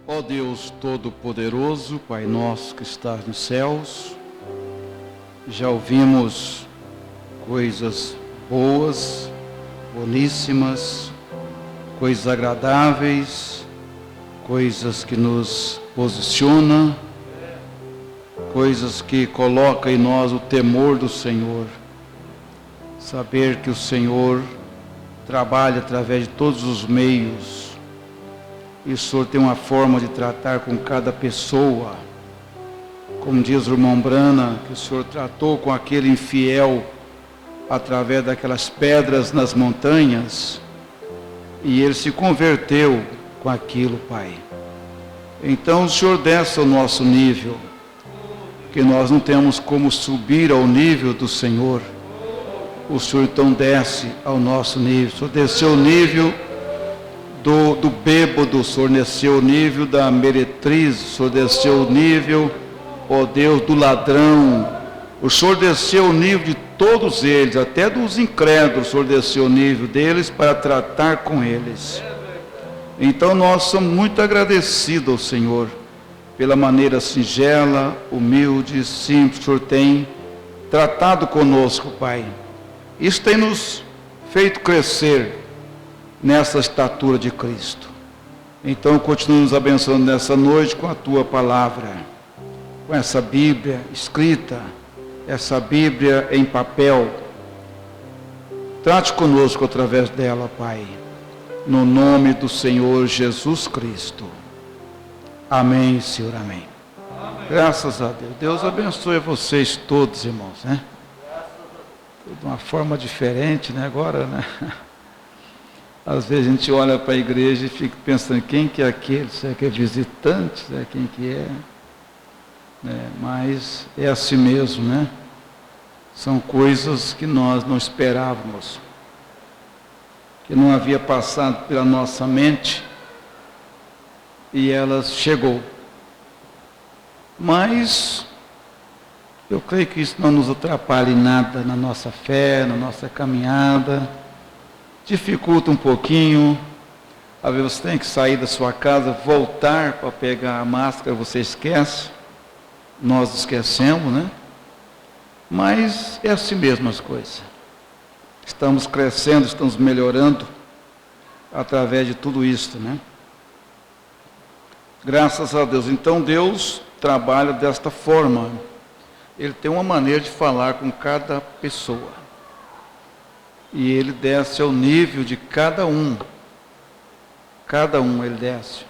Ó Deus Todo-Poderoso, Pai nosso que estás nos céus, já ouvimos coisas boas, boníssimas, coisas agradáveis, coisas que nos posicionam, coisas que colocam em nós o temor do Senhor. Saber que o Senhor trabalha através de todos os meios. E o Senhor tem uma forma de tratar com cada pessoa. Como diz o irmão Brana, que o Senhor tratou com aquele infiel através daquelas pedras nas montanhas. E ele se converteu com aquilo, Pai. Então o Senhor desce ao nosso nível. Que nós não temos como subir ao nível do Senhor. O Senhor então desce ao nosso nível. O Senhor desceu ao nível do bêbado, o Senhor desceu o nível da meretriz, o Senhor desceu o nível, ó Deus, do ladrão. O Senhor desceu o nível de todos eles, até dos incrédulos, o Senhor desceu o nível deles para tratar com eles. Então nós somos muito agradecidos ao Senhor, pela maneira singela, humilde, simples, o Senhor tem tratado conosco, Pai. Isso tem nos feito crescer nessa estatura de Cristo. Então continue nos abençoando nessa noite com a Tua palavra, com essa Bíblia escrita, essa Bíblia em papel. Trate conosco através dela, Pai, no nome do Senhor Jesus Cristo. Amém, Senhor, amém. Amém. Graças a Deus. Deus abençoe vocês todos, irmãos, né? De uma forma diferente, né? Agora, né? Às vezes a gente olha para a igreja e fica pensando, quem que é aquele? Será que é visitante? Será quem que é? Mas é assim mesmo, né? São coisas que nós não esperávamos, que não havia passado pela nossa mente, e elas chegou. Mas eu creio que isso não nos atrapalha em nada na nossa fé, na nossa caminhada. Dificulta um pouquinho. Às vezes você tem que sair da sua casa, voltar para pegar a máscara, você esquece. Nós esquecemos, né? Mas é assim mesmo as coisas. Estamos crescendo, estamos melhorando através de tudo isso, né? Graças a Deus. Então Deus trabalha desta forma. Ele tem uma maneira de falar com cada pessoa. E Ele desce ao nível de cada um. Cada um Ele desce.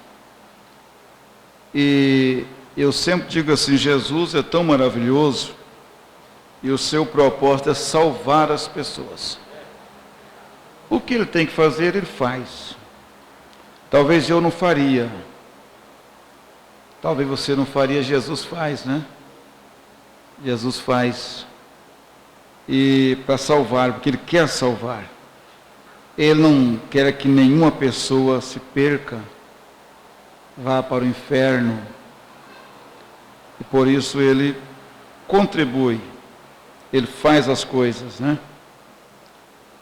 E eu sempre digo assim, Jesus é tão maravilhoso, e o seu propósito é salvar as pessoas. O que Ele tem que fazer, Ele faz. Talvez eu não faria. Talvez você não faria, Jesus faz, né? Jesus faz. E para salvar, porque Ele quer salvar. Ele não quer que nenhuma pessoa se perca, vá para o inferno. E por isso Ele contribui, Ele faz as coisas, né?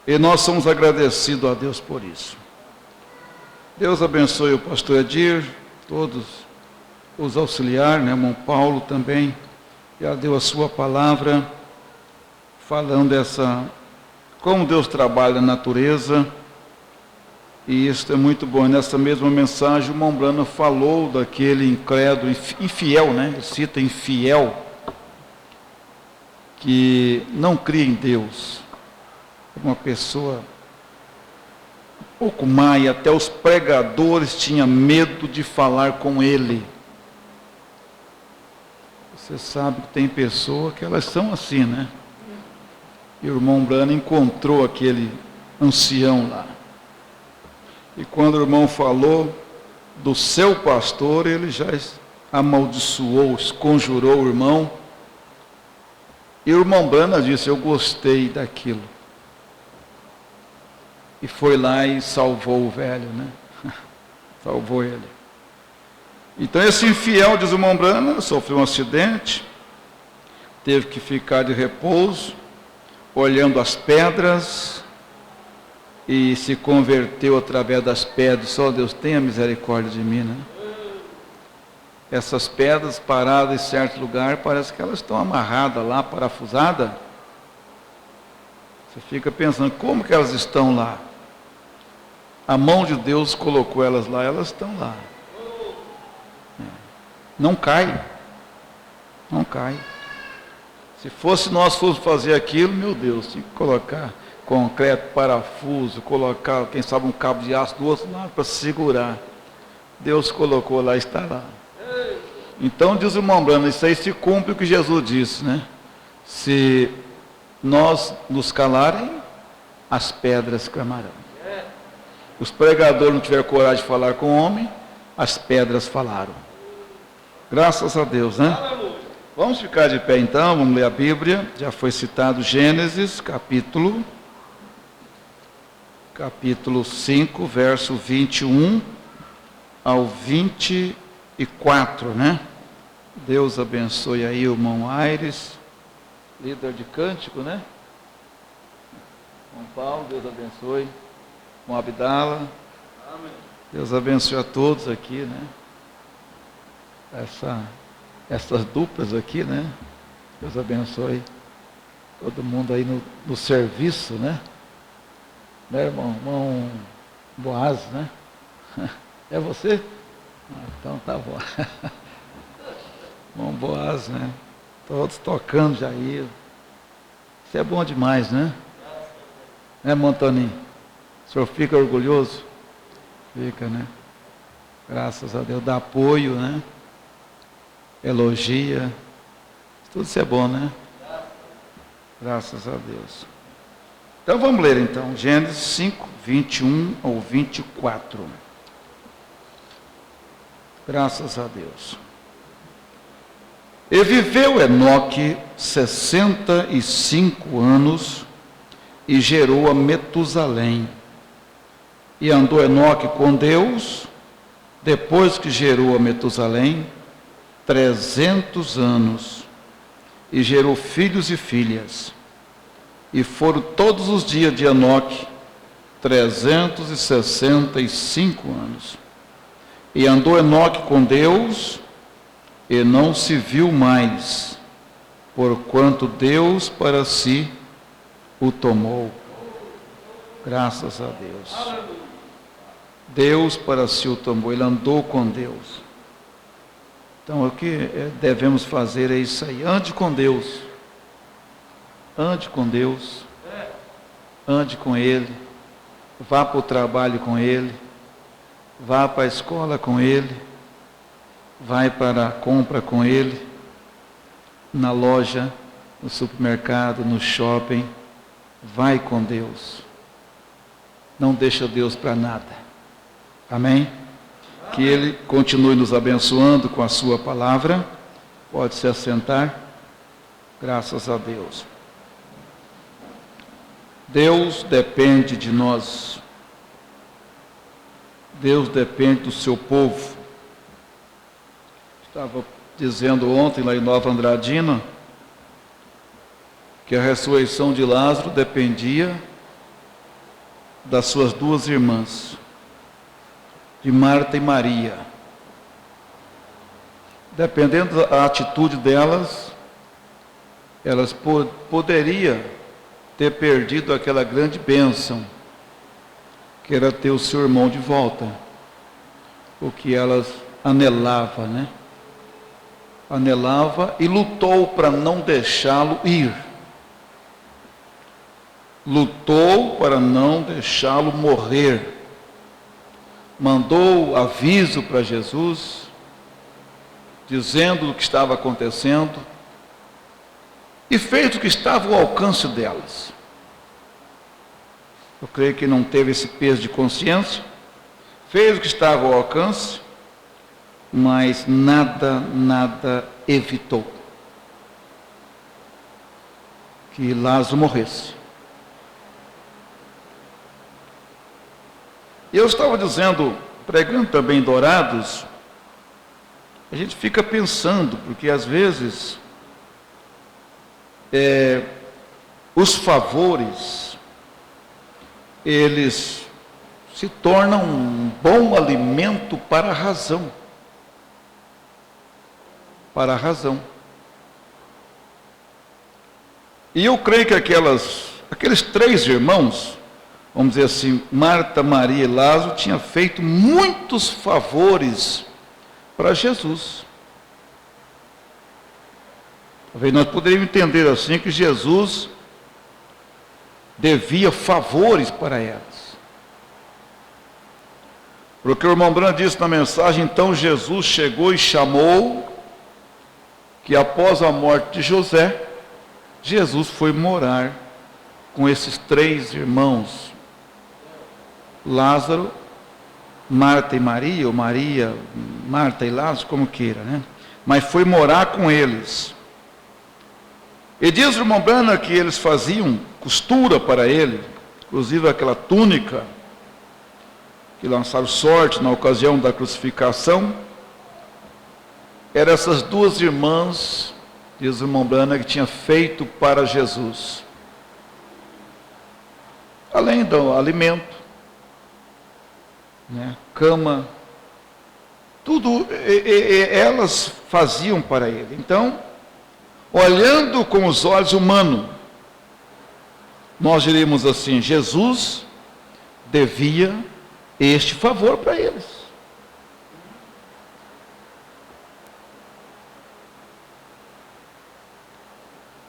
E nós somos agradecidos a Deus por isso. Deus abençoe o pastor Edir, todos os auxiliares, né? O irmão Paulo também, já deu a sua palavra, falando como Deus trabalha na natureza, e isso é muito bom. Nessa mesma mensagem, o irmão Brana falou daquele incrédulo, infiel, né? Ele cita infiel, que não cria em Deus. Uma pessoa um pouco má, e até os pregadores tinham medo de falar com ele. Você sabe que tem pessoas que elas são assim, né? E o irmão Brana encontrou aquele ancião lá. E quando o irmão falou do seu pastor, ele já amaldiçoou, conjurou o irmão. E o irmão Brana disse, eu gostei daquilo. E foi lá e salvou o velho, né? Salvou ele. Então esse infiel, diz o irmão Brana, sofreu um acidente, teve que ficar de repouso, olhando as pedras, e se converteu através das pedras. Só Deus tenha misericórdia de mim, né? essas pedras paradas em certo lugar, parece que elas estão amarradas lá, parafusadas. Você fica pensando, como que elas estão lá? A mão de Deus colocou elas lá, elas estão lá. Não cai. Não cai. Se fosse nós fôssemos fazer aquilo, meu Deus, tinha que colocar concreto, parafuso, colocar, quem sabe, um cabo de aço do outro lado para segurar. Deus colocou lá, está lá. Então diz o irmão Brano, isso aí se cumpre o que Jesus disse, né? Se nós nos calarem, as pedras clamarão. Os pregadores não tiveram coragem de falar com o homem, as pedras falaram. Graças a Deus, né? Vamos ficar de pé então, vamos ler a Bíblia. Já foi citado Gênesis, capítulo 5, verso 21 ao 24, né? Deus abençoe aí o irmão Aires, líder de cântico, né? Irmão Paulo, Deus abençoe. Irmão Abdala. Amém. Deus abençoe a todos aqui, né? Essas duplas aqui, né? Deus abençoe todo mundo aí no serviço, né? Né, irmão? Irmão Boaz, né? É você? Então tá bom. Irmão Boaz, né? Todos tocando já aí. Isso é bom demais, né? Né, irmão Toninho? O senhor fica orgulhoso? Fica, né? Graças a Deus. Dá apoio, né? Elogia. Tudo isso é bom, né? Graças a Deus. Então vamos ler então. Gênesis 5, 21 ao 24. Graças a Deus. E viveu Enoque 65 anos e gerou a Metusalém. E andou Enoque com Deus, depois que gerou a Metusalém, 300 anos, e gerou filhos e filhas. E foram todos os dias de Enoque 365 anos. E andou Enoque com Deus, e não se viu mais, porquanto Deus para si o tomou. Graças a Deus. Deus para si o tomou, ele andou com Deus. Então o que devemos fazer é isso aí, ande com Deus. Ande com Deus. Ande com Ele. Vá para o trabalho com Ele. Vá para a escola com Ele. Vai para a compra com Ele. Na loja, no supermercado, no shopping. Vai com Deus. Não deixa Deus para nada. Amém? Que Ele continue nos abençoando com a sua palavra. Pode se assentar. Graças a Deus. Deus depende de nós. Deus depende do seu povo. Estava dizendo ontem lá em Nova Andradina que a ressurreição de Lázaro dependia das suas duas irmãs, de Marta e Maria. Dependendo da atitude delas, elas poderiam ter perdido aquela grande bênção, que era ter o seu irmão de volta, o que elas anelavam, né? Anelava e lutou para não deixá-lo ir. Lutou para não deixá-lo morrer. Mandou aviso para Jesus, dizendo o que estava acontecendo, e fez o que estava ao alcance delas. Eu creio que não teve esse peso de consciência, fez o que estava ao alcance, mas nada evitou que Lázaro morresse. Eu estava dizendo, pregando também Dourados, a gente fica pensando, porque às vezes os favores, eles se tornam um bom alimento para a razão. para a razão. E eu creio que aqueles 3 irmãos, vamos dizer assim, Marta, Maria e Lázaro, tinham feito muitos favores para Jesus. Talvez nós poderíamos entender assim que Jesus devia favores para elas. Porque o irmão Branco disse na mensagem, então Jesus chegou e chamou, que após a morte de José, Jesus foi morar com esses 3 irmãos, Lázaro, Marta e Maria, ou Maria, Marta e Lázaro, como queira, né? Mas foi morar com eles. E diz o irmão Branco que eles faziam costura para ele, inclusive aquela túnica, que lançaram sorte na ocasião da crucificação, eram essas 2 irmãs, diz o irmão Branco, que tinha feito para Jesus. Além do alimento, né, cama, tudo elas faziam para ele. Então, olhando com os olhos humanos, nós diríamos assim, Jesus devia este favor para eles.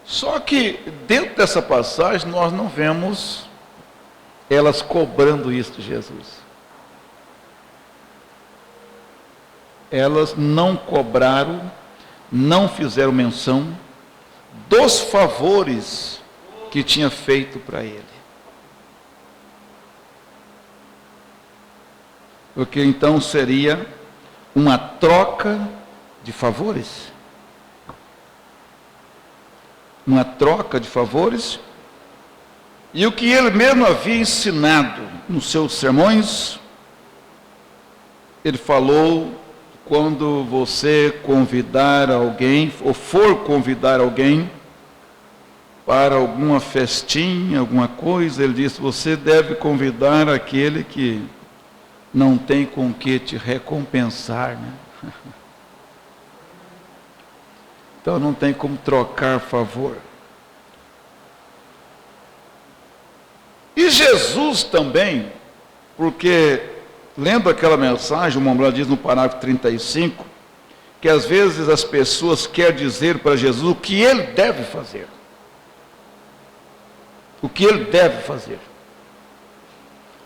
Só que dentro dessa passagem nós não vemos elas cobrando isso de Jesus. Elas não cobraram, não fizeram menção dos favores que tinha feito para ele. Porque então seria uma troca de favores. Uma troca de favores. E o que ele mesmo havia ensinado nos seus sermões, ele falou, quando você convidar alguém, ou for convidar alguém para alguma festinha, alguma coisa, ele disse, você deve convidar aquele que não tem com que te recompensar, né? Então não tem como trocar favor. E Jesus também, porque lendo aquela mensagem, o Mombrão diz no parágrafo 35, que às vezes as pessoas querem dizer para Jesus o que ele deve fazer. O que ele deve fazer.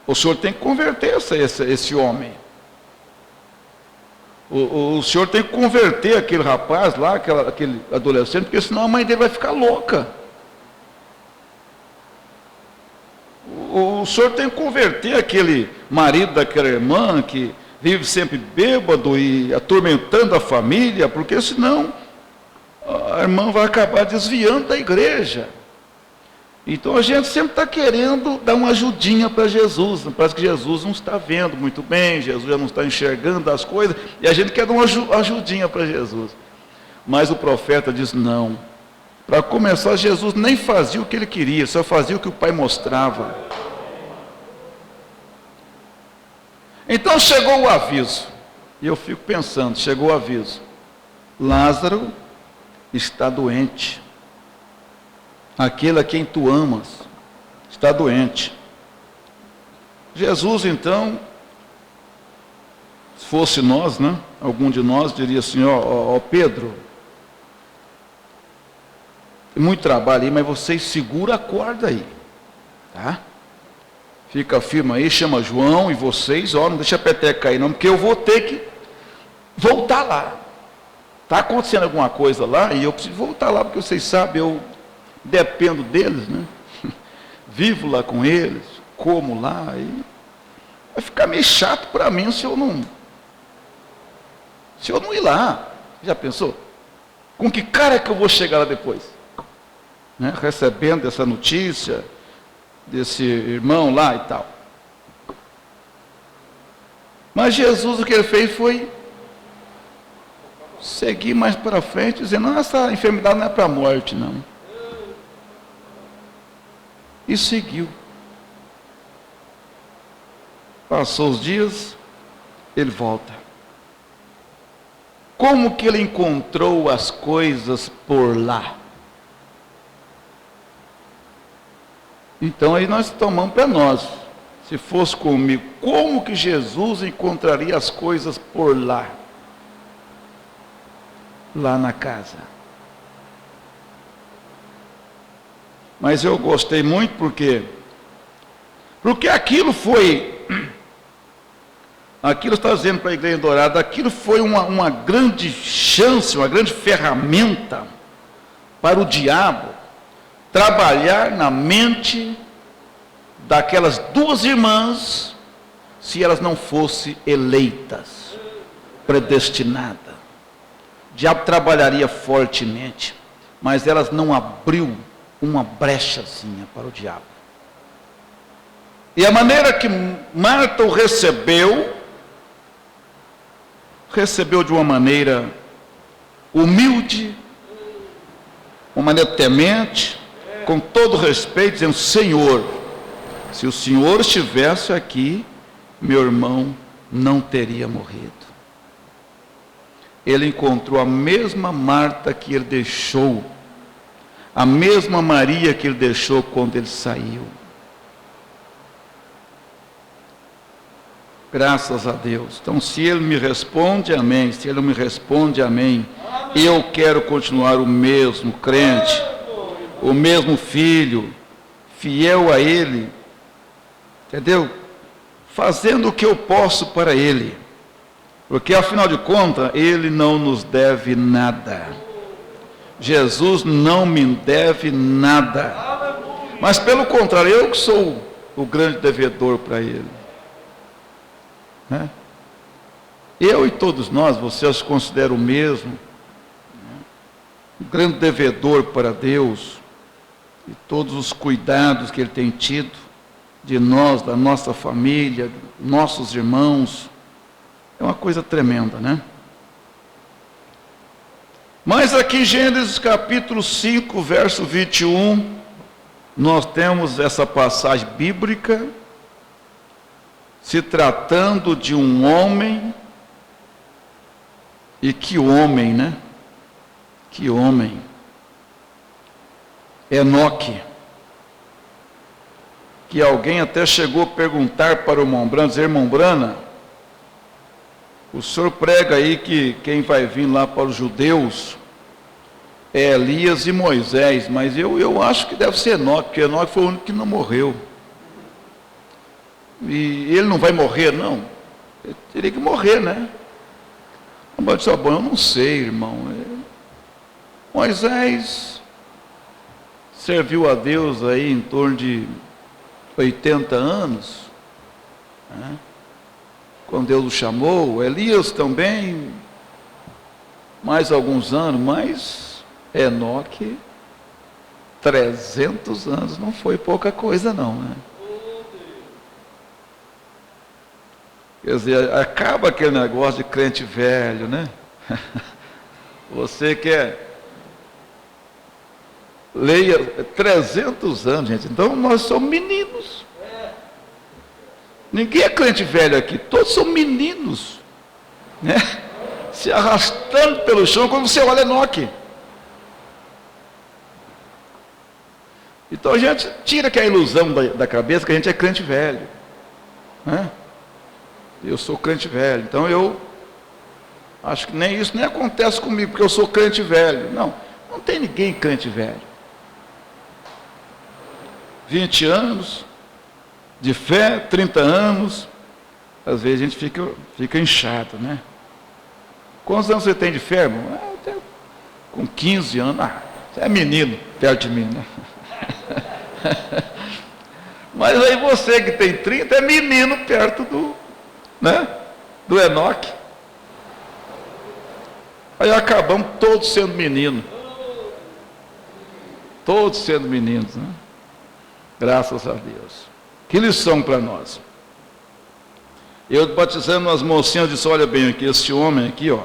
O senhor tem que converter esse homem. O senhor tem que converter aquele rapaz lá, aquele adolescente, porque senão a mãe dele vai ficar louca. O senhor tem que converter aquele marido daquela irmã que vive sempre bêbado e atormentando a família, porque senão a irmã vai acabar desviando da igreja. Então a gente sempre está querendo dar uma ajudinha para Jesus, parece que Jesus não está vendo muito bem, Jesus já não está enxergando as coisas, e a gente quer dar uma ajudinha para Jesus. Mas o profeta diz não. Para começar, Jesus nem fazia o que ele queria, só fazia o que o Pai mostrava. Então chegou o aviso, e eu fico pensando, chegou o aviso, Lázaro está doente. Aquele a quem tu amas está doente. Jesus, então, se fosse nós, né? Algum de nós diria assim, ó Pedro, tem muito trabalho aí, mas vocês segura a corda aí, tá? Fica firme aí, chama João e vocês, não deixa a peteca cair não, porque eu vou ter que voltar lá. Está acontecendo alguma coisa lá e eu preciso voltar lá, porque vocês sabem, eu dependo deles, né? Vivo lá com eles, como lá, e vai ficar meio chato para mim se eu não ir lá. Já pensou? Com que cara é que eu vou chegar lá depois? Né? Recebendo essa notícia desse irmão lá e tal. Mas Jesus, o que ele fez foi seguir mais para frente, dizendo, não, essa enfermidade não é para a morte, não. E seguiu. Passou os dias, ele volta. como que ele encontrou as coisas por lá? Então aí nós tomamos para nós. Se fosse comigo, como que Jesus encontraria as coisas por lá? Lá na casa. Mas eu gostei muito porque aquilo está dizendo para a Igreja Dourada, aquilo foi uma grande chance, uma grande ferramenta para o diabo trabalhar na mente daquelas duas irmãs, se elas não fossem eleitas, predestinadas. O diabo trabalharia fortemente, mas elas não abriu uma brechazinha para o diabo. E a maneira que Marta o recebeu de uma maneira humilde, uma maneira temente, com todo respeito, dizendo: Senhor, se o Senhor estivesse aqui, meu irmão não teria morrido. Ele encontrou a mesma Marta que ele deixou, a mesma Maria que ele deixou quando ele saiu. Graças a Deus. Então, se ele me responde amém, se ele não me responde amém, eu quero continuar o mesmo crente, o mesmo filho, fiel a ele, entendeu? Fazendo o que eu posso para ele, porque afinal de contas, ele não nos deve nada. Jesus não me deve nada, mas pelo contrário, eu que sou o grande devedor para ele. Eu e todos nós, vocês consideram o mesmo, o grande devedor para Deus, e todos os cuidados que ele tem tido de nós, da nossa família, nossos irmãos, é uma coisa tremenda, né? Mas aqui em Gênesis capítulo 5, verso 21, nós temos essa passagem bíblica, se tratando de um homem, e que homem, né? Que homem, Enoque, que alguém até chegou a perguntar para o irmão Brana, dizer: irmão Brana, o senhor prega aí que quem vai vir lá para os judeus é Elias e Moisés, mas eu acho que deve ser Enoque, porque Enoque foi o único que não morreu. E ele não vai morrer, não? Ele teria que morrer, né? Mas eu disse: bom, eu não sei, irmão. Moisés serviu a Deus aí em torno de 80 anos, né? Quando Deus o chamou. Elias também, mais alguns anos, mas Enoque, 300 anos, não foi pouca coisa não, né? Quer dizer, acaba aquele negócio de crente velho, né? Você quer... Leia 300 anos, gente. Então nós somos meninos. Ninguém é crente velho aqui, todos são meninos, né? Se arrastando pelo chão quando você olha Enoque. Então a gente tira que a ilusão da cabeça que a gente é crente velho, né? Eu sou crente velho, então eu acho que nem isso nem acontece comigo, porque eu sou crente velho. Não tem ninguém crente velho. 20 anos de fé, 30 anos, às vezes a gente fica inchado, né? Quantos anos você tem de fé, irmão? Eu tenho com 15 anos. Você é menino perto de mim, né? Mas aí você que tem 30 é menino perto do Enoque. Aí acabamos todos sendo meninos. Todos sendo meninos, né? Graças a Deus. Que lição para nós. Eu batizando as mocinhas, disse: olha bem aqui, esse homem aqui, ó,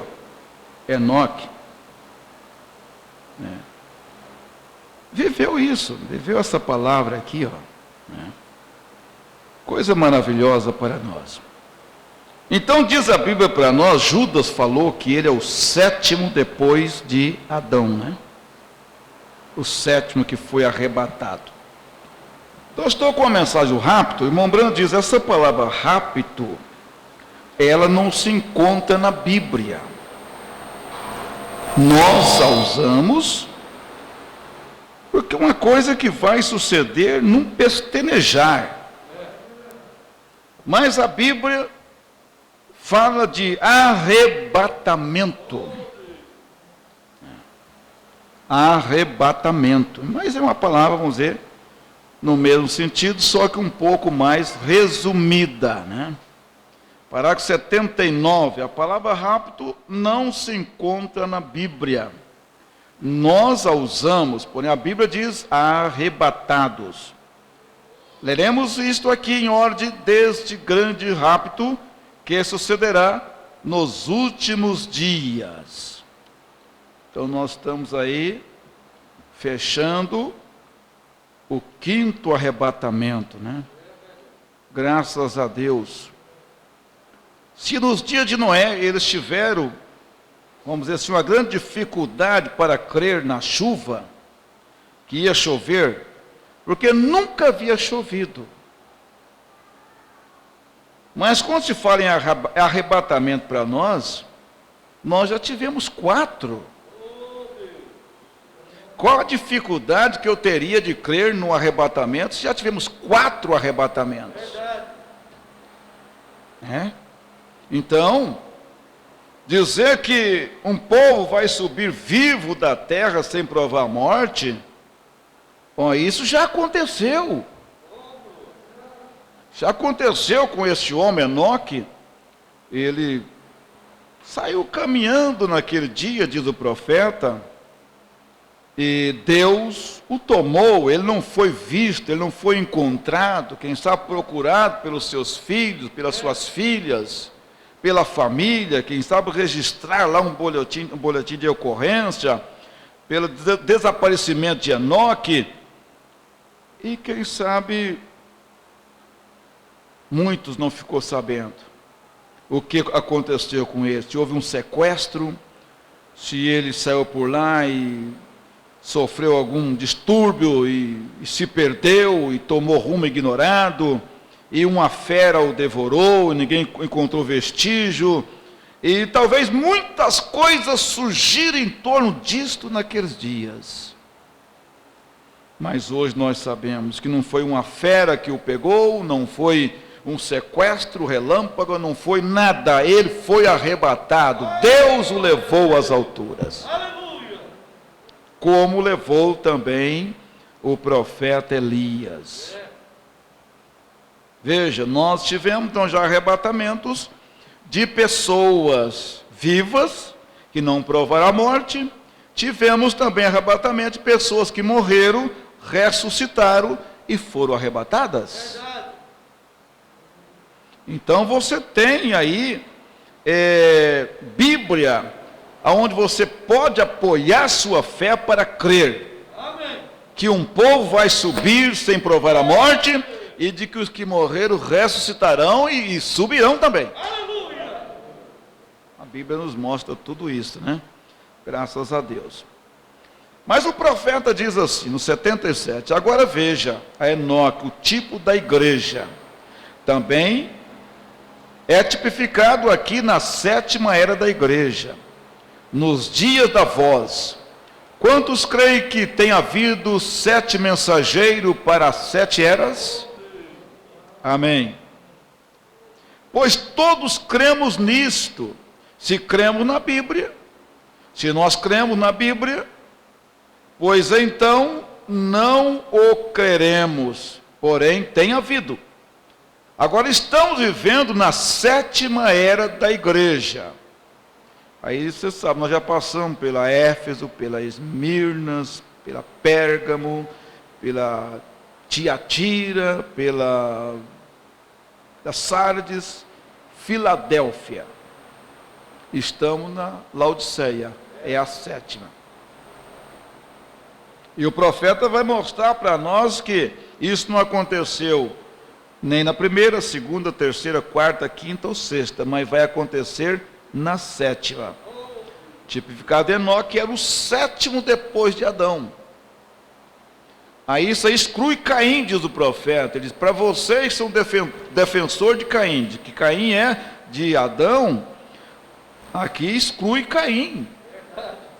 Enoque, né? Viveu isso, viveu essa palavra aqui, ó, né? Coisa maravilhosa para nós. Então diz a Bíblia para nós, Judas falou que ele é o sétimo depois de Adão, né? O sétimo que foi arrebatado. Então eu estou com uma mensagem rapto, o irmão Brando diz, essa palavra rapto, ela não se encontra na Bíblia. Nós a usamos porque é uma coisa que vai suceder num pestanejar. Mas a Bíblia fala de arrebatamento. Arrebatamento. Mas é uma palavra, vamos dizer, no mesmo sentido, só que um pouco mais resumida, né? Parágrafo 79, a palavra rapto não se encontra na Bíblia. Nós a usamos, porém a Bíblia diz arrebatados. Leremos isto aqui em ordem deste grande rapto que sucederá nos últimos dias. Então nós estamos aí fechando o quinto arrebatamento, né? Graças a Deus. Se nos dias de Noé eles tiveram, vamos dizer assim, uma grande dificuldade para crer na chuva, que ia chover, porque nunca havia chovido. Mas quando se fala em arrebatamento para nós já tivemos 4. Qual a dificuldade que eu teria de crer no arrebatamento se já tivemos 4 arrebatamentos? Então, dizer que um povo vai subir vivo da terra sem provar a morte, bom, isso já aconteceu. Já aconteceu com esse homem, Enoque. Ele saiu caminhando naquele dia, diz o profeta, e Deus o tomou. Ele não foi visto, ele não foi encontrado, quem sabe procurado pelos seus filhos, pelas suas filhas, pela família, quem sabe registrar lá um boletim de ocorrência, pelo desaparecimento de Enoque, e quem sabe muitos não ficou sabendo o que aconteceu com ele. Se houve um sequestro, se ele saiu por lá e sofreu algum distúrbio e se perdeu e tomou rumo ignorado, e uma fera o devorou, e ninguém encontrou vestígio, e talvez muitas coisas surgiram em torno disto naqueles dias. Mas hoje nós sabemos que não foi uma fera que o pegou, não foi um sequestro relâmpago, não foi nada, ele foi arrebatado, Deus o levou às alturas. Como levou também o profeta Elias. Veja, nós tivemos então já arrebatamentos de pessoas vivas, que não provaram a morte, tivemos também arrebatamento de pessoas que morreram, ressuscitaram e foram arrebatadas. Então você tem aí Bíblia, onde você pode apoiar sua fé para crer. Amém. Que um povo vai subir sem provar a morte, e de que os que morreram ressuscitarão e subirão também. Aleluia. A Bíblia nos mostra tudo isso, né? Graças a Deus. Mas o profeta diz assim, no 77, agora veja a Enoque, o tipo da igreja, também é tipificado aqui na 7ª era da igreja, nos dias da voz. Quantos creem que tem havido 7 mensageiros para as 7 eras? Amém. Pois todos cremos nisto, se cremos na Bíblia. Se nós cremos na Bíblia, pois então não o creremos, porém tem havido. Agora estamos vivendo na 7ª era da igreja. Aí você sabe, nós já passamos pela Éfeso, pela Esmirnas, pela Pérgamo, pela Tiatira, pela Sardes, Filadélfia. Estamos na Laodiceia, é a 7ª. E o profeta vai mostrar para nós que isso não aconteceu nem na primeira, segunda, terceira, quarta, quinta ou sexta, mas vai acontecer na sétima. Tipificado Enoque era o sétimo depois de Adão. Aí isso aí exclui Caim, diz o profeta. Ele diz, para vocês que são defensor de Caim, de que Caim é de Adão, aqui exclui Caim.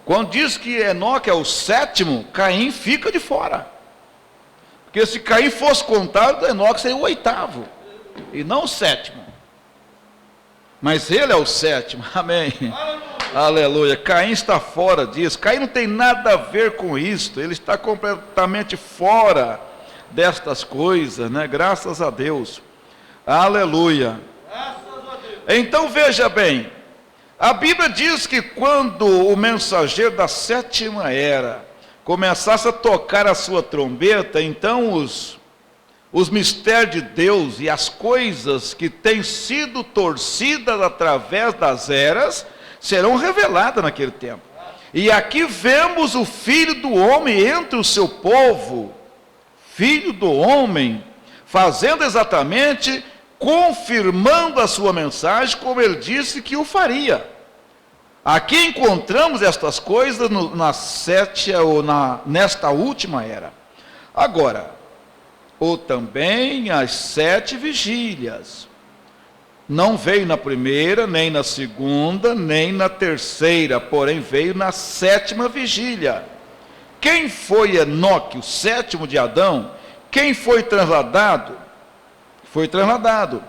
Quando diz que Enoque é o sétimo, Caim fica de fora. Porque se Caim fosse contado, Enoque seria o oitavo, e não o sétimo. Mas ele é o sétimo, amém. Aleluia. Caim está fora disso. Caim não tem nada a ver com isto. Ele está completamente fora destas coisas, né? Graças a Deus. Aleluia. Então veja bem, a Bíblia diz que quando o mensageiro da sétima era começasse a tocar a sua trombeta, então os mistérios de Deus e as coisas que têm sido torcidas através das eras serão reveladas naquele tempo. E aqui vemos o Filho do Homem entre o seu povo, Filho do Homem, fazendo exatamente, confirmando a sua mensagem, como ele disse que o faria. Aqui encontramos estas coisas na sétima ou nesta última era. Agora, ou também as 7 vigílias. Não veio na primeira, nem na segunda, nem na terceira, porém veio na 7ª vigília. Quem foi Enoque, o sétimo de Adão? Quem foi trasladado? Foi trasladado.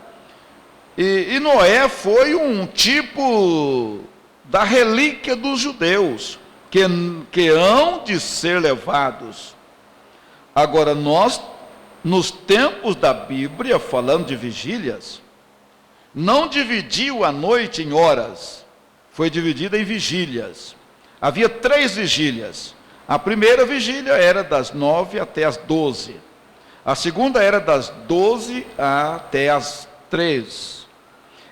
E Noé foi um tipo da relíquia dos judeus, que hão de ser levados. Agora nós, nos tempos da Bíblia, falando de vigílias, não dividiu a noite em horas, foi dividida em vigílias. Havia 3 vigílias. A primeira vigília era das 9 até as 12. A segunda era das 12 até as 3.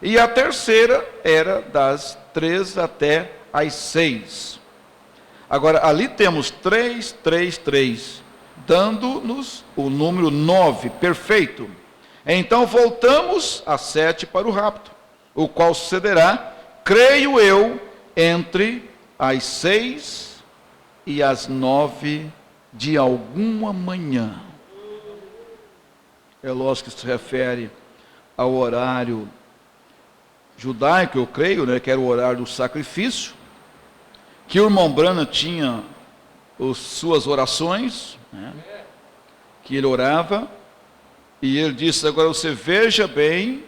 E a terceira era das 3 até as 6. Agora, ali temos 3, 3, 3, dando-nos o número 9, perfeito. Então voltamos a 7 para o rapto, o qual sucederá, creio eu, entre as 6 e as 9 de alguma manhã. É lógico que se refere ao horário judaico, eu creio, né, que era o horário do sacrifício, que o irmão Branham tinha suas orações, né, que ele orava. E ele disse, agora você veja bem,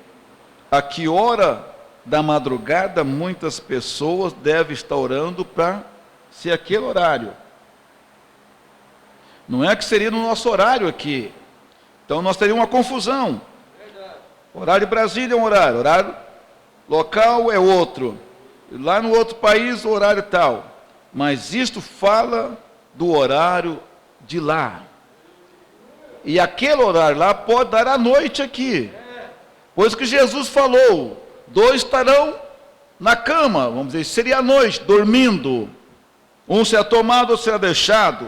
a que hora da madrugada muitas pessoas devem estar orando para ser aquele horário. Não é que seria no nosso horário aqui. Então nós teríamos uma confusão. Horário de Brasília é um horário, horário local é outro. Lá no outro país o horário é tal. Mas isto fala do horário de lá. E aquele horário lá pode dar à noite aqui. Pois que Jesus falou, 2 estarão na cama, vamos dizer, seria à noite, dormindo. Um será tomado ou será deixado.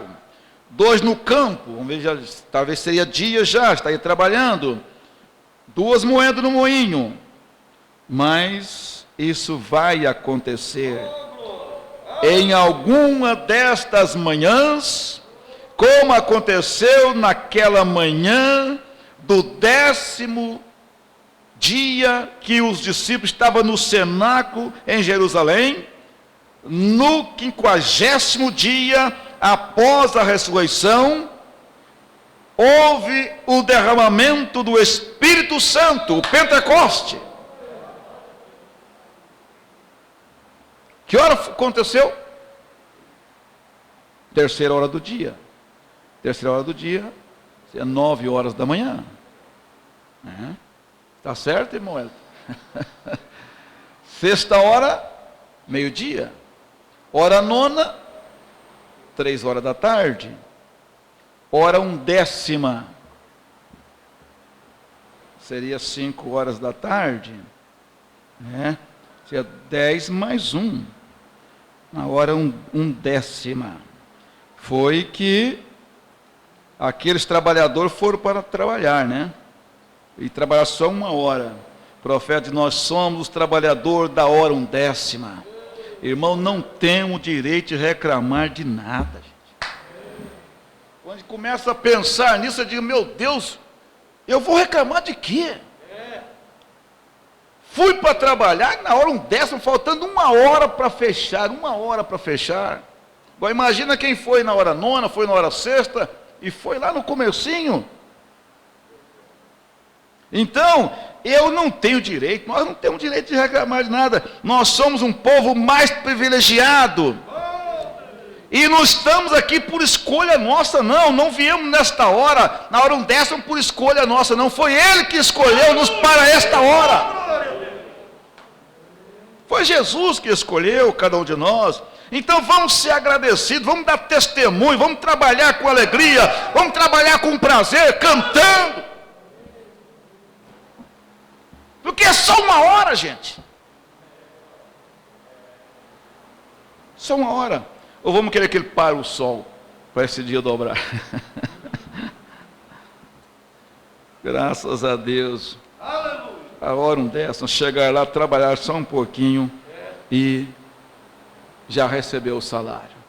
2 no campo, vamos ver, talvez seria dia já, estaria trabalhando. 2 moendo no moinho. Mas isso vai acontecer em alguma destas manhãs, como aconteceu naquela manhã do 10º dia que os discípulos estavam no cenáculo em Jerusalém, no 50º dia após a ressurreição, houve o derramamento do Espírito Santo, o Pentecoste. Que hora aconteceu? 3ª hora do dia. 3ª hora do dia, 9 horas da manhã. Está certo, irmão Elton? 6ª hora, meio-dia. Hora 9ª, 3 horas da tarde. Hora 1/10, seria 5 horas da tarde. Seria 10 mais 1. Na hora 1/10. Foi que aqueles trabalhadores foram para trabalhar, né? e trabalhar só 1 hora. Profeta, nós somos os trabalhadores da hora 1/10. Irmão, não temos direito de reclamar de nada, gente. Quando começa a pensar nisso, eu digo, meu Deus, eu vou reclamar de quê? Fui para trabalhar na hora 1/10, faltando 1 hora para fechar, 1 hora para fechar. Agora imagina quem foi na hora 9, foi na hora 6 e foi lá no comecinho. Então, eu não tenho direito, nós não temos direito de reclamar de nada. Nós somos um povo mais privilegiado. E não estamos aqui por escolha nossa, não viemos nesta hora, na hora 1/10 por escolha nossa, não. Foi Ele que escolheu-nos para esta hora. Foi Jesus que escolheu cada um de nós. Então vamos ser agradecidos, vamos dar testemunho, vamos trabalhar com alegria, vamos trabalhar com prazer, cantando. Porque é só 1 hora, gente. Só 1 hora. Ou vamos querer que ele pare o sol para esse dia dobrar? Graças a Deus. Aleluia. A hora 1/10, chegar lá, trabalhar só um pouquinho e já recebeu o salário.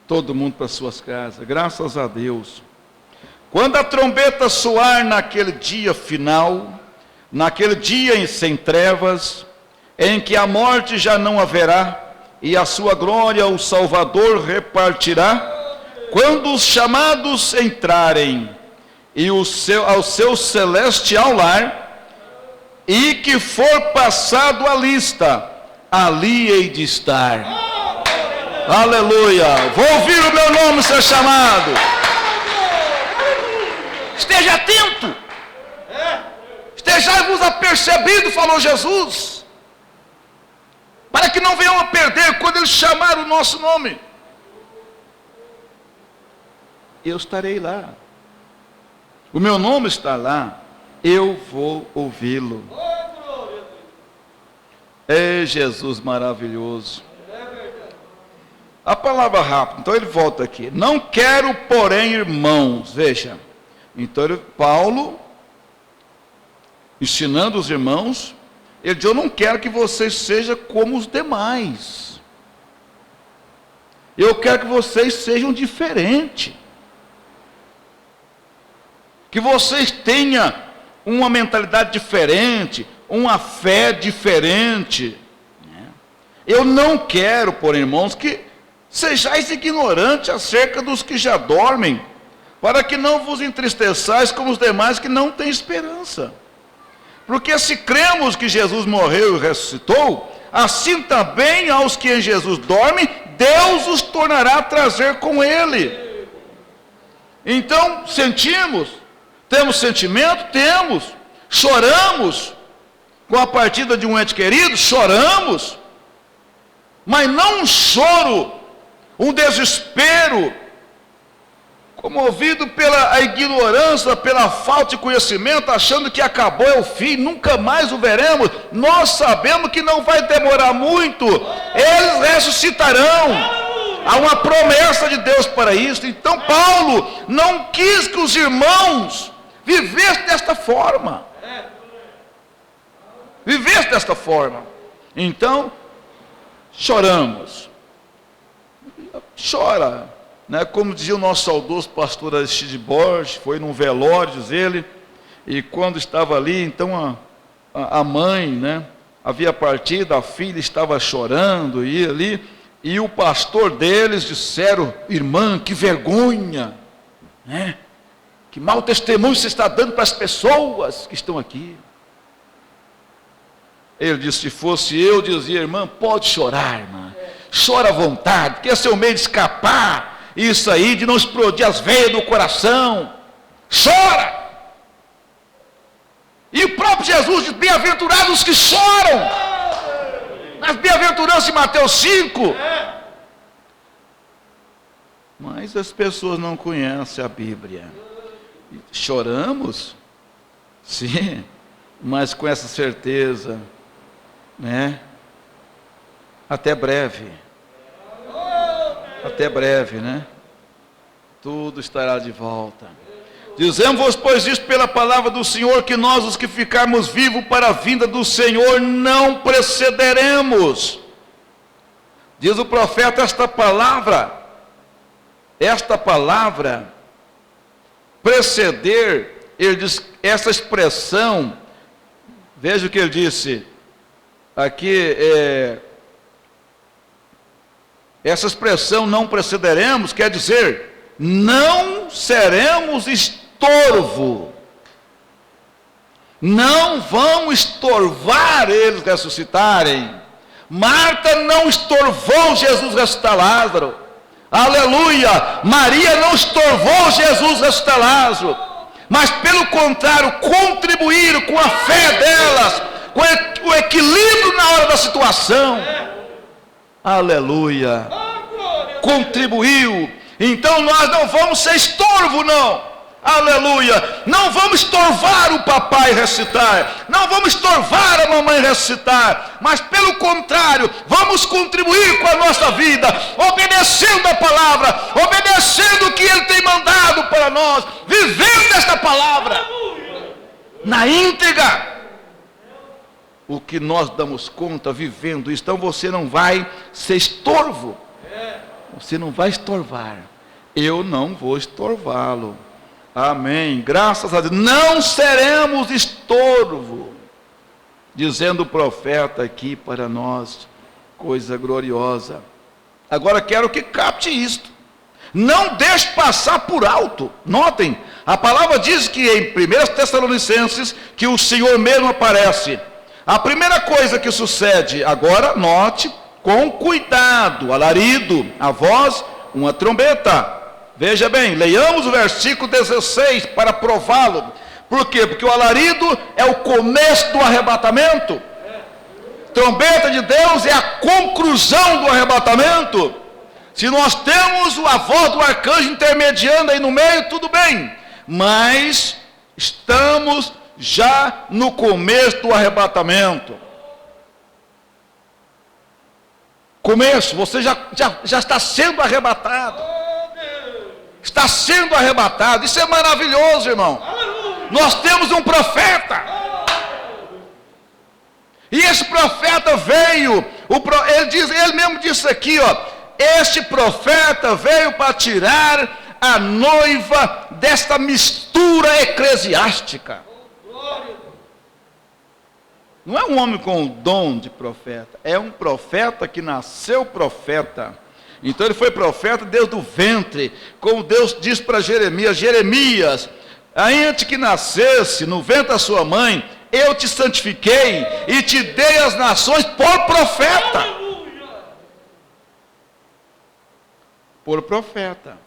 Todo mundo para suas casas. Graças a Deus. Quando a trombeta soar naquele dia final, naquele dia sem trevas, em que a morte já não haverá, e a sua glória o Salvador repartirá, quando os chamados entrarem, e ao seu celestial lar, e que for passado a lista, ali hei de estar. Aleluia! Vou ouvir o meu nome ser chamado. Esteja atento. Estejai-vos apercebido, falou Jesus, para que não venham a perder quando Ele chamar o nosso nome. Eu estarei lá. O meu nome está lá. Eu vou ouvi-lo. É Jesus maravilhoso. A palavra rápida, então ele volta aqui. Não quero, porém, irmãos, veja. Então Paulo, ensinando os irmãos, ele diz, eu não quero que vocês sejam como os demais. Eu quero que vocês sejam diferentes. Que vocês tenham uma mentalidade diferente, uma fé diferente. Eu não quero, porém, irmãos, que sejais ignorantes acerca dos que já dormem, para que não vos entristeçais como os demais que não têm esperança. Porque se cremos que Jesus morreu e ressuscitou, assim também aos que em Jesus dormem, Deus os tornará a trazer com Ele. Então, sentimos, temos sentimento? Temos. Choramos com a partida de um ente querido? Choramos. Mas não um choro, um desespero, comovido pela ignorância, pela falta de conhecimento, achando que acabou, é o fim, nunca mais o veremos. Nós sabemos que não vai demorar muito, eles ressuscitarão. Há uma promessa de Deus para isso. Então Paulo não quis que os irmãos vivessem desta forma. Vivessem desta forma. Então, choramos. Chora. Né? Como dizia o nosso saudoso pastor Aristide Borges, foi num velório, diz ele, e quando estava ali, então a mãe, né, havia partido, a filha estava chorando, e ali, e o pastor deles disseram, irmã, que vergonha, né? Que mau testemunho você está dando para as pessoas que estão aqui. Ele disse, se fosse eu, dizia, irmã, pode chorar, irmã, chora à vontade, porque é seu meio de escapar, isso aí, de não explodir as veias do coração, chora. E o próprio Jesus diz, bem-aventurados os que choram, nas bem-aventuranças de Mateus 5. Mas as pessoas não conhecem a Bíblia. Choramos? Sim, mas com essa certeza, né? Até breve. Até breve, né? Tudo estará de volta. Dizemos-vos, pois, isto pela palavra do Senhor, que nós, os que ficarmos vivos para a vinda do Senhor, não precederemos. Diz o profeta, esta palavra, preceder, ele diz, essa expressão, veja o que ele disse, aqui, essa expressão não precederemos, quer dizer, não seremos estorvo, não vamos estorvar eles ressuscitarem. Marta não estorvou Jesus ressuscitar Lázaro, aleluia. Maria não estorvou Jesus ressuscitar Lázaro, mas pelo contrário, contribuíram com a fé delas, com o equilíbrio na hora da situação, aleluia, contribuiu. Então nós não vamos ser estorvo, não, aleluia, não vamos estorvar o papai ressuscitar, não vamos estorvar a mamãe ressuscitar, mas pelo contrário, vamos contribuir com a nossa vida, obedecendo a palavra, obedecendo o que ele tem mandado para nós, vivendo esta palavra na íntegra, o que nós damos conta, vivendo isso. Então você não vai ser estorvo, você não vai estorvar, eu não vou estorvá-lo, amém, graças a Deus, não seremos estorvo, dizendo o profeta aqui para nós, coisa gloriosa. Agora quero que capte isto, não deixe passar por alto. Notem, a palavra diz que em 1 Tessalonicenses, que o Senhor mesmo aparece. A primeira coisa que sucede, agora note, com cuidado, alarido, a voz, uma trombeta. Veja bem, leiamos o versículo 16 para prová-lo. Por quê? Porque o alarido é o começo do arrebatamento. Trombeta de Deus é a conclusão do arrebatamento. Se nós temos a voz do arcanjo intermediando aí no meio, tudo bem. Mas estamos já no começo do arrebatamento. Começo, você já está sendo arrebatado. Está sendo arrebatado. Isso é maravilhoso, irmão. Nós temos um profeta. E esse profeta veio, ele mesmo disse aqui, ó, este profeta veio para tirar a noiva desta mistura eclesiástica. Não é um homem com o dom de profeta, é um profeta que nasceu profeta. Então ele foi profeta desde o ventre, como Deus diz para Jeremias: Jeremias, antes que nascesse no ventre da sua mãe, eu te santifiquei e te dei as nações por profeta. Por profeta.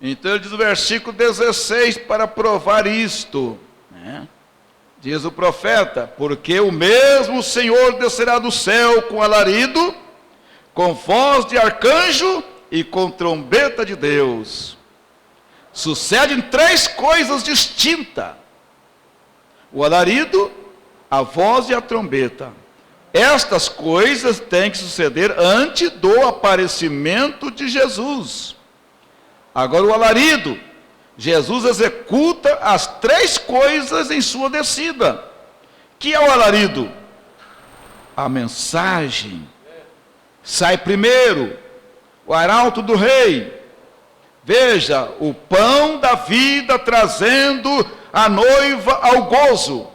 Então ele diz no versículo 16 para provar isto, né? Diz o profeta: porque o mesmo Senhor descerá do céu com alarido, com voz de arcanjo e com trombeta de Deus. Sucedem três coisas distintas: o alarido, a voz e a trombeta. Estas coisas têm que suceder antes do aparecimento de Jesus. Agora o alarido, Jesus executa as três coisas em sua descida. Que é o alarido? A mensagem sai primeiro, o arauto do rei. Veja, o pão da vida trazendo a noiva ao gozo.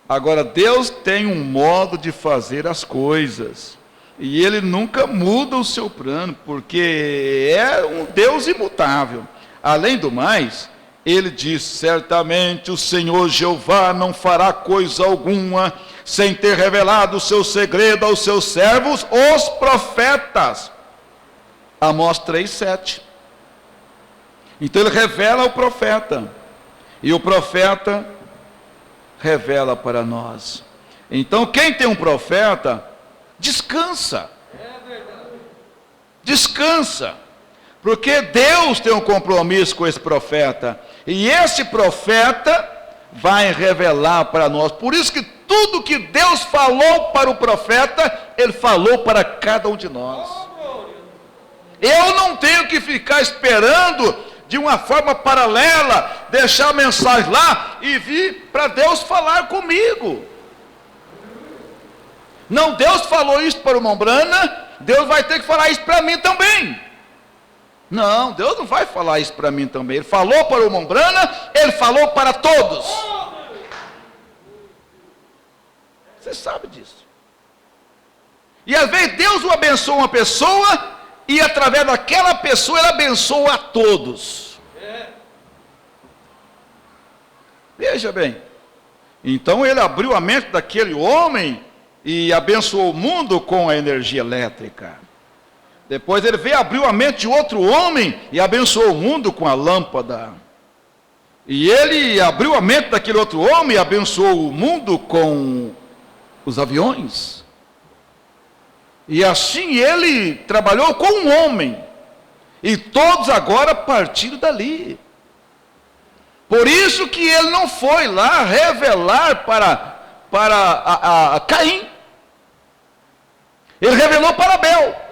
Agora Deus tem um modo de fazer as coisas, e Ele nunca muda o seu plano, porque é um Deus imutável. Além do mais, Ele diz: certamente o Senhor Jeová não fará coisa alguma sem ter revelado o seu segredo aos seus servos, os profetas. Amós 3:7. Então Ele revela ao profeta, e o profeta revela para nós. Então quem tem um profeta, descansa. Descansa. Porque Deus tem um compromisso com esse profeta. E esse profeta vai revelar para nós. Por isso que tudo que Deus falou para o profeta, Ele falou para cada um de nós. Eu não tenho que ficar esperando de uma forma paralela, deixar a mensagem lá e vir para Deus falar comigo. Não, Deus falou isso para o Mombrana, Deus vai ter que falar isso para mim também. Não, Deus não vai falar isso para mim também. Ele falou para o Mombrana, Ele falou para todos. Você sabe disso. E às vezes Deus abençoa uma pessoa, e através daquela pessoa Ele abençoa a todos. Veja bem. Então Ele abriu a mente daquele homem e abençoou o mundo com a energia elétrica. Depois Ele veio abriu a mente de outro homem e abençoou o mundo com a lâmpada. E Ele abriu a mente daquele outro homem e abençoou o mundo com os aviões. E assim Ele trabalhou com um homem. E todos agora partiram dali. Por isso que Ele não foi lá revelar para Caim. Ele revelou para Abel.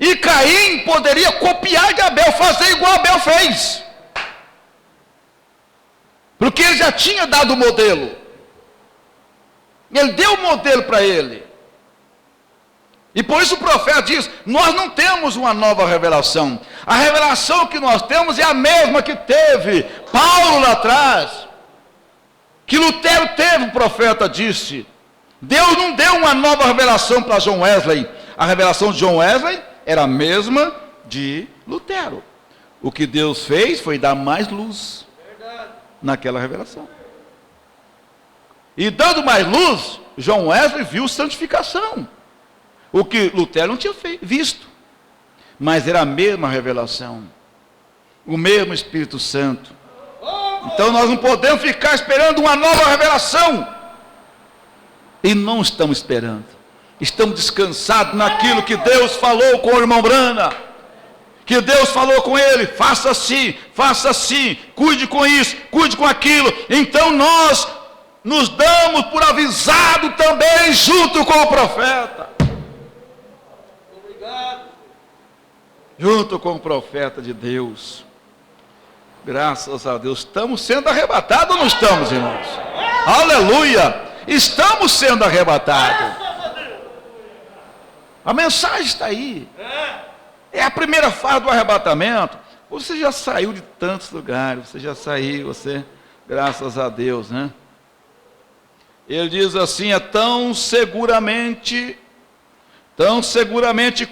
E Caim poderia copiar de Abel, fazer igual Abel fez. Porque ele já tinha dado o modelo. Ele deu o modelo para ele. E por isso o profeta diz, nós não temos uma nova revelação. A revelação que nós temos é a mesma que teve Paulo lá atrás. Que Lutero teve, o profeta disse. Deus não deu uma nova revelação para John Wesley. A revelação de John Wesley era a mesma de Lutero. O que Deus fez foi dar mais luz naquela revelação. E dando mais luz, John Wesley viu santificação. O que Lutero não tinha visto. Mas era a mesma revelação. O mesmo Espírito Santo. Então nós não podemos ficar esperando uma nova revelação. E não estamos esperando. Estamos descansados naquilo que Deus falou com o irmão Brana. Que Deus falou com ele, faça assim, cuide com isso, cuide com aquilo. Então nós nos damos por avisado também junto com o profeta. Obrigado. Junto com o profeta de Deus. Graças a Deus, estamos sendo arrebatados ou não estamos, irmãos? Aleluia! Estamos sendo arrebatados. A mensagem está aí. É a primeira fase do arrebatamento. Você já saiu de tantos lugares, você já saiu, graças a Deus, né? Ele diz assim, tão seguramente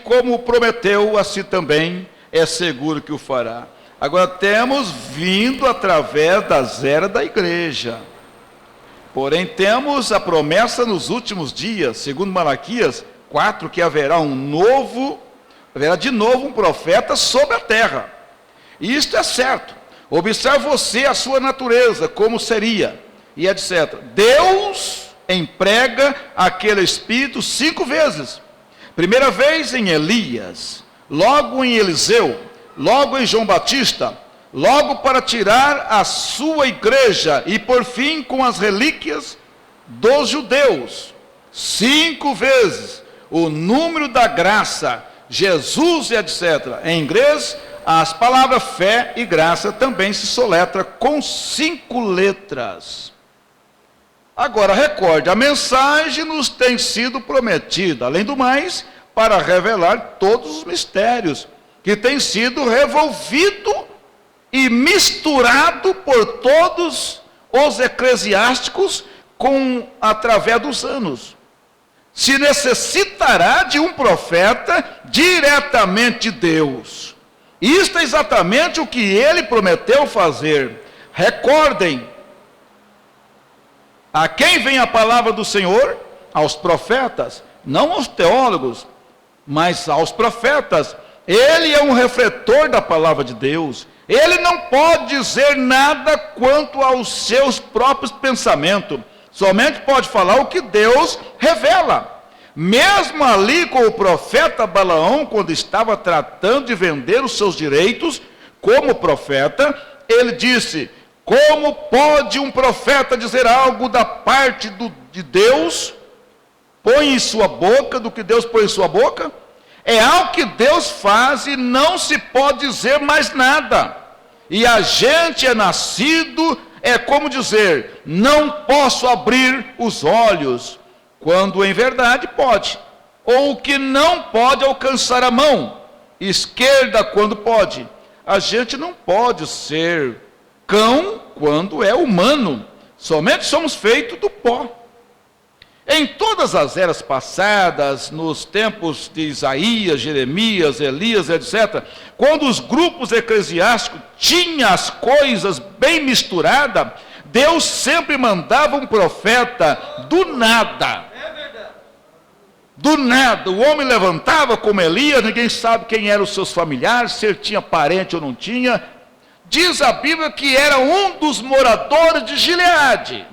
como prometeu, assim também é seguro que o fará. Agora temos vindo através das eras da igreja. Porém temos a promessa nos últimos dias, segundo Malaquias 4, que haverá de novo um profeta sobre a terra. E isto é certo. Observe você a sua natureza, como seria, e etc. Deus emprega aquele espírito 5 vezes. Primeira vez em Elias, logo em Eliseu, logo em João Batista, logo para tirar a sua igreja, e por fim com as relíquias dos judeus. 5 vezes o número da graça, Jesus e etc. Em inglês, as palavras fé e graça também se soletra com 5 letras. Agora recorde, a mensagem nos tem sido prometida, além do mais, para revelar todos os mistérios que têm sido revolvido e misturado por todos os eclesiásticos através dos anos. Se necessitará de um profeta diretamente de Deus. Isto é exatamente o que ele prometeu fazer. Recordem, a quem vem a palavra do Senhor? Aos profetas, não aos teólogos, mas aos profetas. Ele é um refletor da palavra de Deus. Ele não pode dizer nada quanto aos seus próprios pensamentos. Somente pode falar o que Deus revela. Mesmo ali com o profeta Balaão, quando estava tratando de vender os seus direitos como profeta, ele disse, como pode um profeta dizer algo da parte de Deus? Põe em sua boca, do que Deus põe em sua boca? É algo que Deus faz e não se pode dizer mais nada. E a gente é nascido, é como dizer, não posso abrir os olhos, quando em verdade pode. Ou que não pode alcançar a mão esquerda quando pode. A gente não pode ser cão quando é humano. Somente somos feitos do pó. Em todas as eras passadas, nos tempos de Isaías, Jeremias, Elias, etc., quando os grupos eclesiásticos tinham as coisas bem misturadas, Deus sempre mandava um profeta do nada. Do nada, o homem levantava como Elias, ninguém sabe quem eram os seus familiares, se ele tinha parente ou não tinha. Diz a Bíblia que era um dos moradores de Gileade.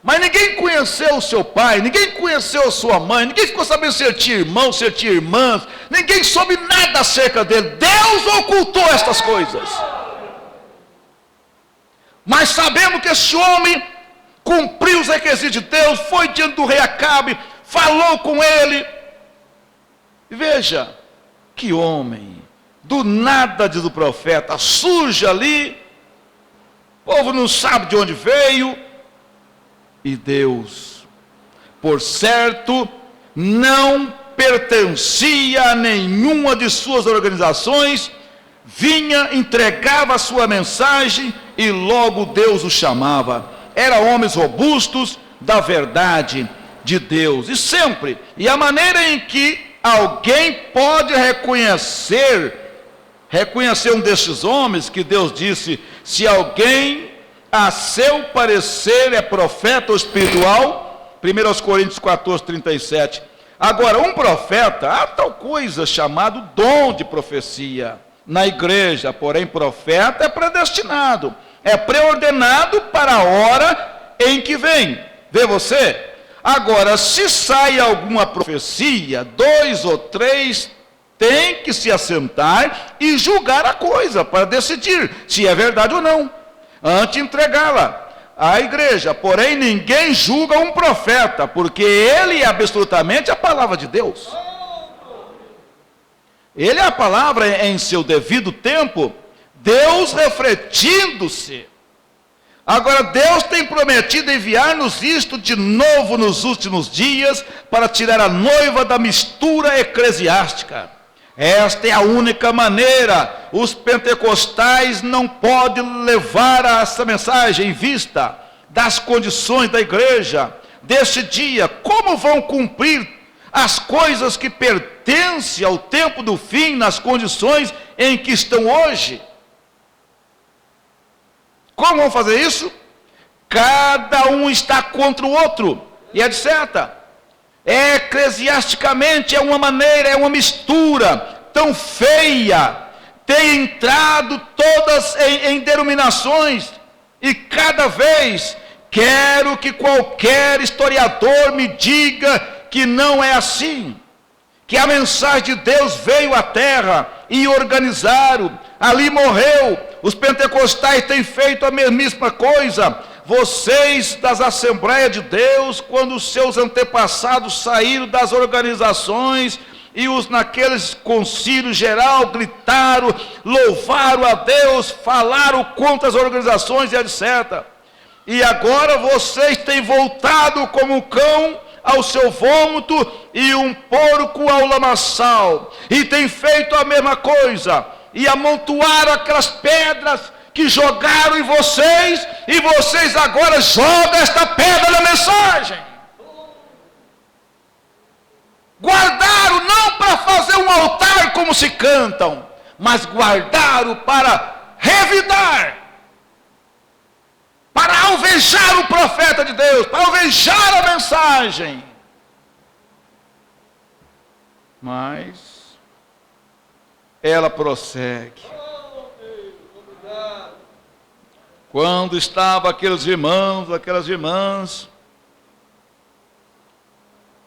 Mas ninguém conheceu o seu pai, ninguém conheceu a sua mãe, ninguém ficou sabendo se ele tinha irmão, se ele tinha irmãs, ninguém soube nada acerca dele. Deus ocultou estas coisas. Mas sabemos que esse homem cumpriu os requisitos de Deus, foi diante do rei Acabe, falou com ele. E veja, que homem, do nada, diz o profeta, surge ali, o povo não sabe de onde veio. E Deus, por certo, não pertencia a nenhuma de suas organizações, vinha, entregava a sua mensagem e logo Deus o chamava. Eram homens robustos da verdade de Deus. E sempre, e a maneira em que alguém pode reconhecer um destes homens, que Deus disse, se alguém a seu parecer é profeta ou espiritual, 1 Coríntios 14, 37. Agora, um profeta, há tal coisa chamado dom de profecia na igreja, porém profeta é predestinado, é preordenado para a hora em que vem. Vê você? Agora, se sai alguma profecia, 2 ou 3 tem que se assentar e julgar a coisa, para decidir se é verdade ou não, antes de entregá-la à igreja. Porém, ninguém julga um profeta, porque ele é absolutamente a palavra de Deus. Ele é a palavra em seu devido tempo, Deus refletindo-se. Agora, Deus tem prometido enviar-nos isto de novo nos últimos dias, para tirar a noiva da mistura eclesiástica. Esta é a única maneira. Os pentecostais não podem levar essa mensagem em vista das condições da igreja deste dia. Como vão cumprir as coisas que pertencem ao tempo do fim, nas condições em que estão hoje? Como vão fazer isso? Cada um está contra o outro, e etc. Eclesiasticamente é uma maneira, é uma mistura tão feia, tem entrado todas em denominações, e cada vez quero que qualquer historiador me diga que não é assim, que a mensagem de Deus veio à terra e organizaram, ali morreu. Os pentecostais têm feito a mesma coisa. Vocês das Assembleias de Deus, quando os seus antepassados saíram das organizações e os naqueles concílios geral gritaram, louvaram a Deus, falaram contra as organizações e etc. E agora vocês têm voltado como um cão ao seu vômito e um porco ao lamaçal, e têm feito a mesma coisa, e amontoaram aquelas pedras que jogaram em vocês, e vocês agora jogam esta pedra na mensagem. Guardaram não para fazer um altar como se cantam, mas guardaram para revidar, para alvejar o profeta de Deus, para alvejar a mensagem. Mas ela prossegue. Quando estavam aqueles irmãos, aquelas irmãs,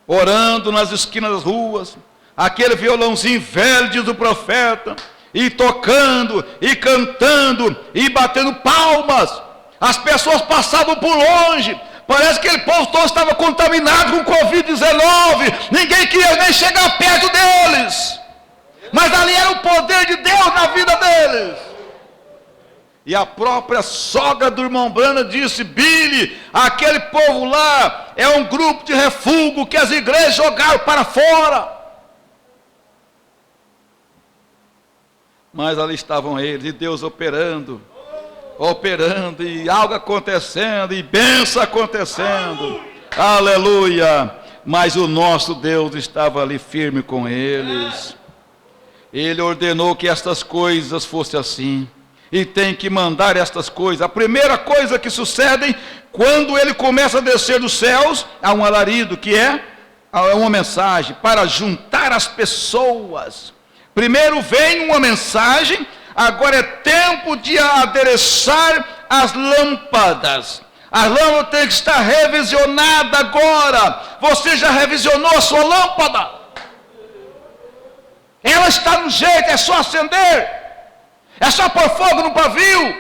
orando nas esquinas das ruas, aquele violãozinho velho, diz o profeta, e tocando, e cantando, e batendo palmas, as pessoas passavam por longe, Parece que aquele povo todo estava contaminado com Covid-19. Ninguém queria nem chegar perto deles. Mas ali era o poder de Deus na vida deles. E a própria sogra do irmão Branham disse: Billy, aquele povo lá é um grupo de refúgio que as igrejas jogaram para fora. Mas ali estavam eles, e Deus operando, e algo acontecendo, e bênção acontecendo. Aleluia! Mas o nosso Deus estava ali firme com eles. Ele ordenou que estas coisas fossem assim. E tem que mandar estas coisas. A primeira coisa que sucede quando ele começa a descer dos céus, há um alarido, que é uma mensagem para juntar as pessoas. Primeiro vem uma mensagem, agora é tempo de adereçar as lâmpadas. A lâmpada tem que estar revisionada agora. Você já revisionou a sua lâmpada? Ela está no jeito, é só acender. É só pôr fogo no pavio.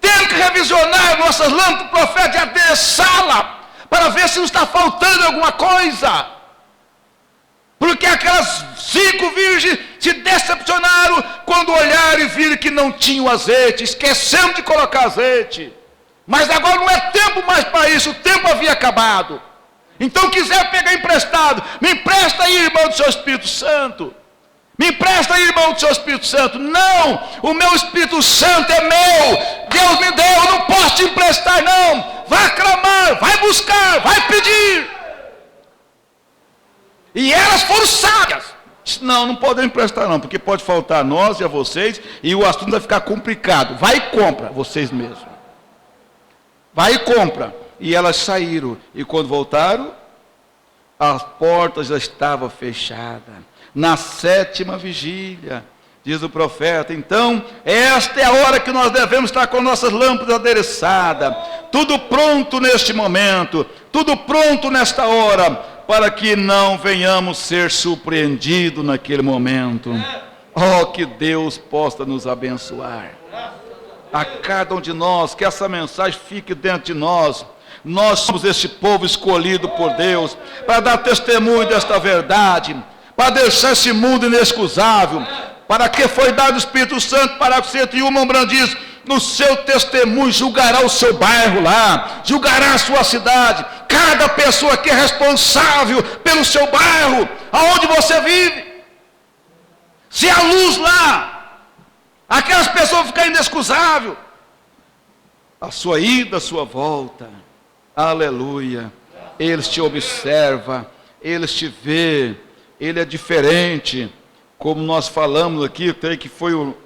Temos que revisionar nossas lâmpadas proféticas e adereçá-la, para ver se não está faltando alguma coisa. Porque aquelas 5 virgens se decepcionaram quando olharam e viram que não tinham azeite. Esquecemos de colocar azeite. Mas agora não é tempo mais para isso, o tempo havia acabado. Então quiser pegar emprestado, me empresta aí, irmão do seu Espírito Santo. Me empresta aí, irmão do seu Espírito Santo. Não, o meu Espírito Santo é meu. Deus me deu, eu não posso te emprestar não. Vai clamar, vai buscar, vai pedir. E elas foram sábias. Não podemos emprestar não, porque pode faltar a nós e a vocês, e o assunto vai ficar complicado. Vai e compra, vocês mesmos. Vai e compra. E elas saíram, e quando voltaram, as portas já estavam fechadas. Na 7ª vigília, diz o profeta. Então, esta é a hora que nós devemos estar com nossas lâmpadas adereçadas. Tudo pronto neste momento, tudo pronto nesta hora, para que não venhamos ser surpreendidos naquele momento. Oh, que Deus possa nos abençoar. A cada um de nós, que essa mensagem fique dentro de nós. Nós somos esse povo escolhido por Deus, para dar testemunho desta verdade, para deixar esse mundo inexcusável. Para que foi dado o Espírito Santo? Para que 101 brandiz, no seu testemunho julgará o seu bairro lá, julgará a sua cidade. Cada pessoa que é responsável pelo seu bairro, aonde você vive. Se há luz lá, aquelas pessoas vão ficar inexcusável. A sua ida, a sua volta. Aleluia. Eles te observam, eles te vê. Ele é diferente, como nós falamos aqui, creio que foi o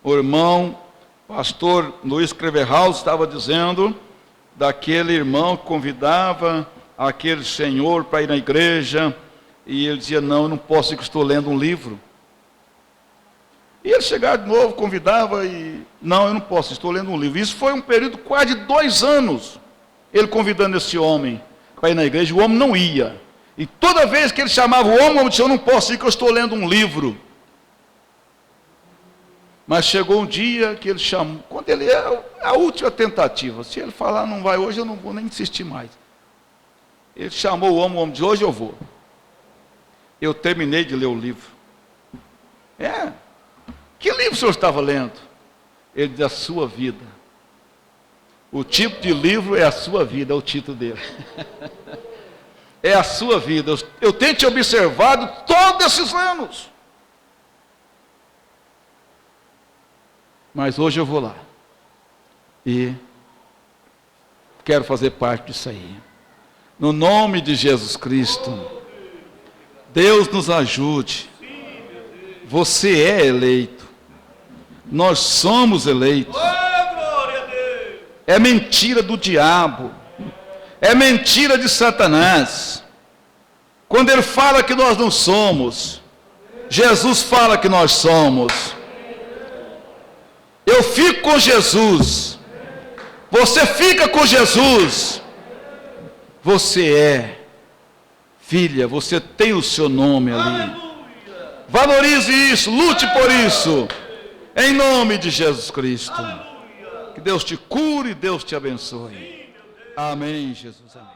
irmão, pastor Luiz Creverhaus, estava dizendo, daquele irmão que convidava aquele senhor para ir na igreja, e ele dizia: não, eu não posso ir, que estou lendo um livro. E ele chegava de novo, convidava, e não, eu não posso, estou lendo um livro. Isso foi um período quase de 2 anos, ele convidando esse homem para ir na igreja, o homem não ia. E toda vez que ele chamava o homem disse: eu não posso ir, que eu estou lendo um livro. Mas chegou um dia que ele chamou, quando ele é a última tentativa, se ele falar não vai hoje, eu não vou nem insistir mais. Ele chamou o homem disse: hoje eu vou. Eu terminei de ler o livro. Que livro o senhor estava lendo? Ele diz: a sua vida. O tipo de livro é a sua vida, é o título dele. É a sua vida. Eu tenho te observado todos esses anos. Mas hoje eu vou lá. E quero fazer parte disso aí. No nome de Jesus Cristo. Deus nos ajude. Você é eleito. Nós somos eleitos. É mentira do diabo. É mentira de Satanás. Quando ele fala que nós não somos, Jesus fala que nós somos. Eu fico com Jesus. Você fica com Jesus. Você é filha, você tem o seu nome ali. Valorize isso, lute por isso. Em nome de Jesus Cristo. Que Deus te cure e Deus te abençoe. Amém, Jesus. Amém.